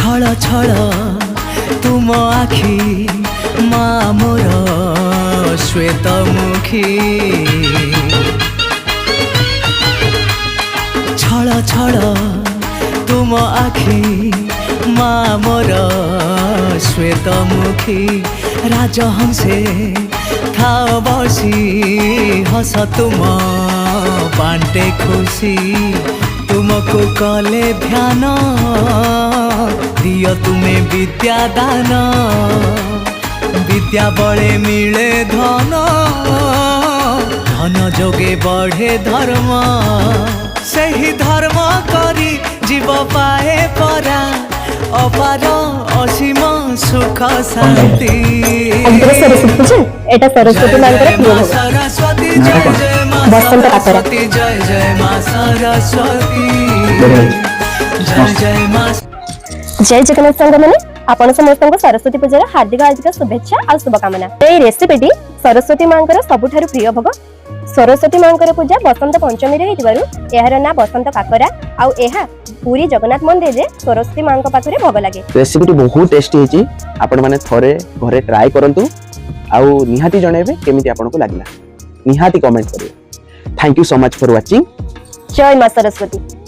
छल छल तुम आखि माँ मोर श्वेतमुखी छल छल तुम आखि माँ मोर श्वेतमुखी राजहंसे था बसी हस तुम बांटे खुशी तुमको कले ध्यान दियो तुम्हें विद्या दान विद्या बड़े मिले धन धन जोगे बढ़े धर्म सही धर्म करी जीव पाए परा अपार असीम सुख शांति एटा सरस्वती मांकर सरस्वती जय जय मां सरस्वती जय जय मां सरस्वती जय जय मां जय जगन्नाथ संघ माने आपण समस्त सरस्वती पूजार हार्दिक हार्दिक शुभेच्छा और शुभकामना। ये रेसिपीटी सरस्वती मांकर सबुठारु प्रिय भोग सरस्वती मांकर पूजा बसंत पंचमी रे हेतिबारु एहार ना बसंत काकरा आउ एहा पूरी जगन्नाथ मंदिर रे सरस्वती मांक पाखरे भोग लागे। रेसिपीटी बहुत टेस्टी हेची आपण माने थरे घरे ट्राई करंतु आउ निहाती जणेबे केमिति आपनको लागला निहाती कमेंट करिवे। Thank you so much for watching. जय मां सरस्वती।